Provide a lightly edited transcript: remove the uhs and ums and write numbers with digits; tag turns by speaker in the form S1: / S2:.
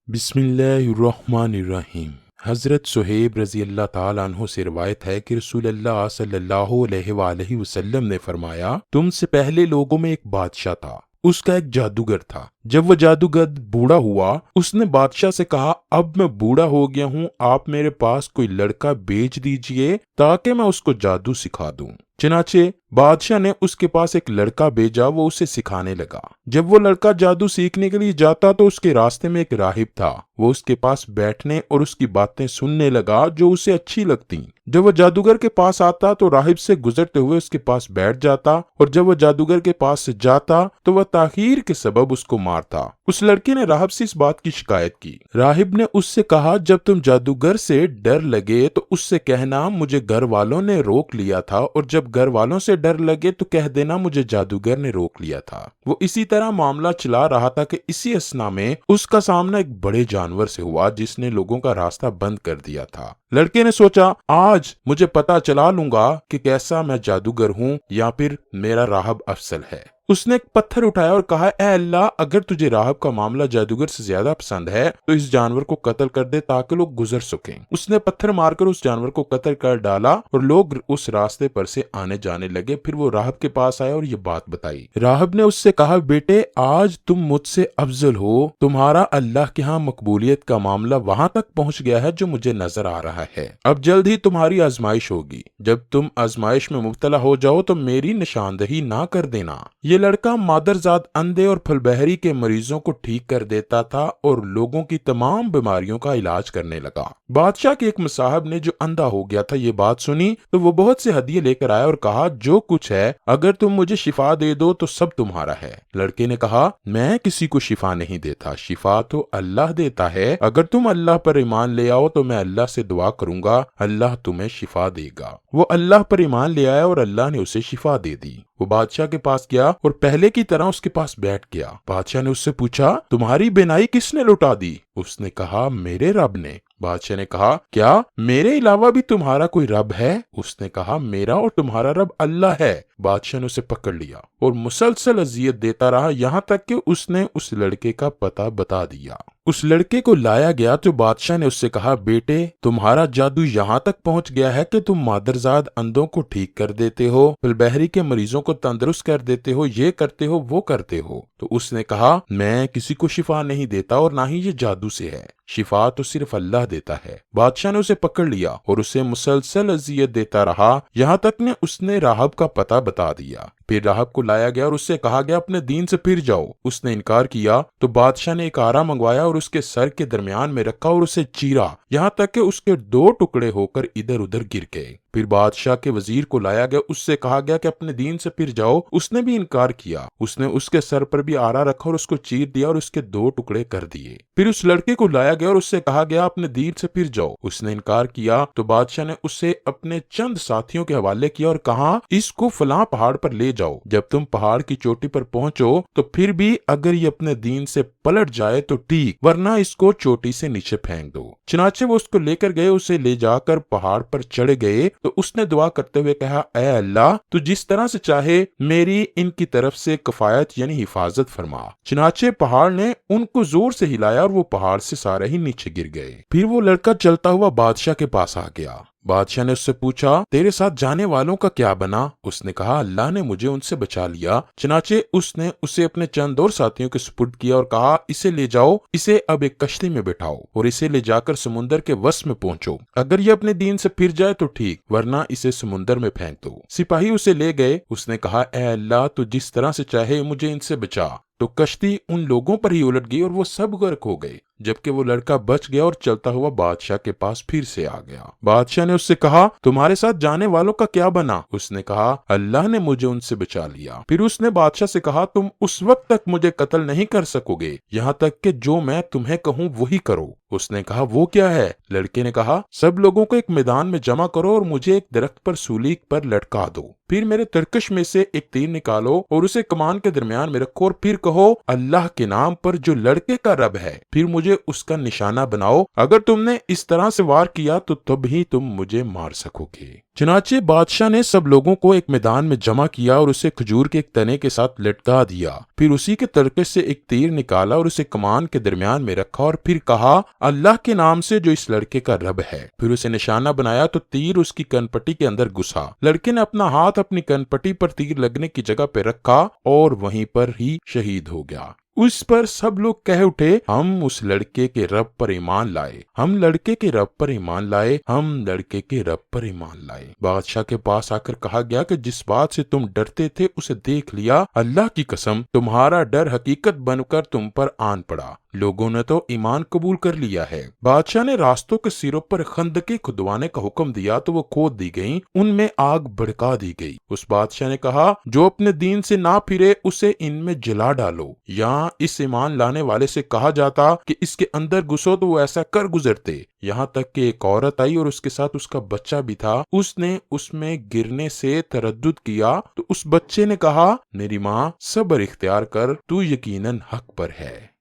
S1: بسم اللہ الرحمن الرحیم۔ حضرت صہیب رضی اللہ تعالیٰ عنہ سے روایت ہے کہ رسول اللہ صلی اللہ علیہ وآلہ وسلم نے فرمایا، تم سے پہلے لوگوں میں ایک بادشاہ تھا، اس کا ایک جادوگر تھا۔ جب وہ جادوگر بوڑھا ہوا، اس نے بادشاہ سے کہا، اب میں بوڑھا ہو گیا ہوں، آپ میرے پاس کوئی لڑکا بھیج دیجئے تاکہ میں اس کو جادو سکھا دوں۔ چنانچہ بادشاہ نے اس کے پاس ایک لڑکا بھیجا، وہ اسے سکھانے لگا۔ جب وہ لڑکا جادو سیکھنے کے لیے جاتا تو اس کے راستے میں ایک راہب تھا، وہ اس کے پاس بیٹھنے اور اس کی باتیں سننے لگا جو اسے اچھی لگتیں۔ جب وہ جادوگر کے پاس آتا تو راہب سے گزرتے ہوئے اس کے پاس بیٹھ جاتا، اور جب وہ جادوگر کے پاس سے جاتا تو وہ تاخیر کے سبب اس کو مارتا۔ اس لڑکے نے راہب سے اس بات کی شکایت کی۔ راہب نے اس سے کہا، جب تم جادوگر سے ڈر لگے تو اس سے کہنا مجھے گھر والوں نے روک لیا تھا، اور جب گھر والوں سے ڈر لگے تو کہہ دینا مجھے جادوگر نے روک لیا تھا۔ وہ اسی طرح معاملہ چلا رہا تھا کہ اسی اثنا میں اس کا سامنا ایک بڑے جانور سے ہوا جس نے لوگوں کا راستہ بند کر دیا تھا۔ لڑکے نے سوچا، آج مجھے پتا چلا لوں گا کہ کیسا میں جادوگر ہوں یا پھر میرا راہب افضل ہے۔ اس نے ایک پتھر اٹھایا اور کہا، اے اللہ، اگر تجھے راہب کا معاملہ جادوگر سے زیادہ پسند ہے تو اس جانور کو قتل کر دے تاکہ لوگ گزر سکیں۔ اس نے پتھر مار کر اس جانور کو قتل کر ڈالا اور لوگ اس راستے پر سے آنے جانے لگے۔ پھر وہ راہب کے پاس آئے اور یہ بات بتائی۔ راہب نے اس سے کہا، بیٹے، آج تم مجھ سے افضل ہو، تمہارا اللہ کے ہاں مقبولیت کا معاملہ وہاں تک پہنچ گیا ہے جو مجھے نظر آ رہا ہے۔ اب جلد ہی تمہاری آزمائش ہوگی، جب تم آزمائش میں مبتلا ہو جاؤ تو میری نشاندہی نہ کر دینا۔ یہ لڑکا مادرزاد اندھے اور پھل بہری کے مریضوں کو ٹھیک کر دیتا تھا اور لوگوں کی تمام بیماریوں کا علاج کرنے لگا۔ بادشاہ کے ایک مصاحب نے جو اندھا ہو گیا تھا یہ بات سنی تو وہ بہت سے ہدیے لے کر آیا اور کہا، جو کچھ ہے اگر تم مجھے شفا دے دو تو سب تمہارا ہے۔ لڑکے نے کہا، میں کسی کو شفا نہیں دیتا، شفا تو اللہ دیتا ہے۔ اگر تم اللہ پر ایمان لے آؤ تو میں اللہ سے دعا کروں گا، اللہ تمہیں شفا دے گا۔ وہ اللہ پر ایمان لے آیا اور اللہ نے اسے شفا دے دی۔ وہ بادشاہ کے پاس گیا اور پہلے کی طرح اس کے پاس بیٹھ گیا۔ بادشاہ نے اس سے پوچھا، تمہاری بینائی کس نے لوٹا دی؟ اس نے کہا، میرے رب نے۔ بادشاہ نے کہا، کیا میرے علاوہ بھی تمہارا کوئی رب ہے؟ اس نے کہا، میرا اور تمہارا رب اللہ ہے۔ بادشاہ نے اسے پکڑ لیا اور مسلسل اذیت دیتا رہا یہاں تک کہ اس نے اس لڑکے کا پتہ بتا دیا۔ اس لڑکے کو لایا گیا تو بادشاہ نے اس سے کہا، بیٹے، تمہارا جادو یہاں تک پہنچ گیا ہے کہ تم مادرزاد اندھوں کو ٹھیک کر دیتے ہو، پھل بہری کے مریضوں کو تندرست کر دیتے ہو، یہ کرتے ہو وہ کرتے ہو۔ تو اس نے کہا، میں کسی کو شفا نہیں دیتا اور نہ ہی یہ جادو سے ہے، شفا تو صرف اللہ دیتا ہے۔ بادشاہ نے اسے پکڑ لیا اور اسے مسلسل اذیت دیتا رہا یہاں تک کہ اس نے راہب کا پتہ بتا دیا۔ پھر راہب کو لایا گیا اور اس سے کہا گیا، اپنے دین سے پھر جاؤ۔ اس نے انکار کیا تو بادشاہ نے ایک آرا منگوایا اور اس کے سر کے درمیان میں رکھا اور اسے چیرا یہاں تک کہ اس کے 2 ٹکڑے ہو کر ادھر ادھر گر گئے۔ پھر بادشاہ کے وزیر کو لایا گیا، اس سے کہا گیا کہ اپنے دین سے پھر جاؤ۔ اس نے بھی انکار کیا۔ اس نے اس کے سر پر بھی آرا رکھا اور اس کو چیر دیا اور اس کے 2 ٹکڑے کر دیے۔ پھر اس لڑکے کو لایا گیا اور اس سے کہا گیا، اپنے دین سے پھر جاؤ۔ اس نے انکار کیا تو بادشاہ نے اسے اپنے چند ساتھیوں کے حوالے کیا اور کہا، اس کو فلاں پہاڑ پر لے جاؤ۔ جب تم پہاڑ کی چوٹی پر پہنچو تو پھر بھی اگر یہ اپنے دین سے پلٹ جائے تو ٹھیک، ورنہ اس کو چوٹی سے نیچے پھینک دو۔ چنانچہ وہ اس کو لے کر گئے، اسے لے جا کر پہاڑ پر چڑھ گئے تو اس نے دعا کرتے ہوئے کہا، اے اللہ، تو جس طرح سے چاہے میری ان کی طرف سے کفایت یعنی حفاظت فرما۔ چنانچہ پہاڑ نے ان کو زور سے ہلایا اور وہ پہاڑ سے سارے ہی نیچے گر گئے۔ پھر وہ لڑکا چلتا ہوا بادشاہ کے پاس آ گیا۔ بادشاہ نے اس سے پوچھا، تیرے ساتھ جانے والوں کا کیا بنا؟ اس نے کہا، اللہ نے مجھے ان سے بچا لیا۔ چنانچہ اس نے اسے اپنے چند اور ساتھیوں کے سپرد کیا اور کہا، اسے لے جاؤ، اسے اب ایک کشتی میں بٹھاؤ اور اسے لے جا کر سمندر کے وسط میں پہنچو۔ اگر یہ اپنے دین سے پھر جائے تو ٹھیک، ورنہ اسے سمندر میں پھینک دو۔ سپاہی اسے لے گئے۔ اس نے کہا، اے اللہ، تو جس طرح سے چاہے مجھے ان سے بچا۔ تو کشتی ان لوگوں پر ہی الٹ گئی اور وہ سب غرق ہو گئے، جبکہ وہ لڑکا بچ گیا اور چلتا ہوا بادشاہ کے پاس پھر سے آ گیا۔ بادشاہ نے اس سے کہا، تمہارے ساتھ جانے والوں کا کیا بنا؟ اس نے کہا، اللہ نے مجھے ان سے بچا لیا۔ پھر اس نے بادشاہ سے کہا، تم اس وقت تک مجھے قتل نہیں کر سکو گے یہاں تک کہ جو میں تمہیں کہوں وہی کرو۔ اس نے کہا، وہ کیا ہے؟ لڑکے نے کہا، سب لوگوں کو ایک میدان میں جمع کرو اور مجھے ایک درخت پر سولی پر لٹکا دو۔ پھر میرے ترکش میں سے ایک تیر نکالو اور اسے کمان کے درمیان میں رکھو اور پھر کہو، اللہ کے نام پر جو لڑکے کا رب ہے۔ پھر مجھے مجھے اس کا نشانہ بناؤ، اگر تم نے اس طرح سے وار کیا تو تب ہی تم مجھے مار سکو گے۔ چنانچہ بادشاہ نے سب لوگوں کو ایک میدان میں جمع کیا اور اسے کھجور کے ایک تنے کے ساتھ لٹکا دیا، پھر اسی کے ترکے سے ایک تیر نکالا اور اسے کمان کے درمیان میں رکھا اور پھر کہا اللہ کے نام سے جو اس لڑکے کا رب ہے، پھر اسے نشانہ بنایا تو تیر اس کی کنپٹی کے اندر گھسا۔ لڑکے نے اپنا ہاتھ اپنی کنپٹی پر تیر لگنے کی جگہ پہ رکھا اور وہیں پر ہی شہید ہو گیا۔ اس پر سب لوگ کہہ اٹھے ہم اس لڑکے کے رب پر ایمان لائے، ہم لڑکے کے رب پر ایمان لائے، ہم لڑکے کے رب پر ایمان لائے۔ بادشاہ کے پاس آ کر کہا گیا کہ جس بات سے تم ڈرتے تھے اسے دیکھ لیا، اللہ کی قسم تمہارا ڈر حقیقت بن کر تم پر آن پڑا، لوگوں نے تو ایمان قبول کر لیا ہے۔ بادشاہ نے راستوں کے سروں پر خندقیں کھدوانے کا حکم دیا تو وہ کھود دی گئیں، ان میں آگ بھڑکا دی گئی۔ اس بادشاہ نے کہا جو اپنے دین سے نہ پھرے اسے ان میں جلا ڈالو۔ یہاں اس ایمان لانے والے سے کہا جاتا کہ اس کے اندر گھسو تو وہ ایسا کر گزرتے، یہاں تک کہ ایک عورت آئی اور اس کے ساتھ اس کا بچہ بھی تھا، اس نے اس میں گرنے سے تردد کیا تو اس بچے نے کہا میری ماں صبر اختیار کر، تو یقیناً حق پر ہے۔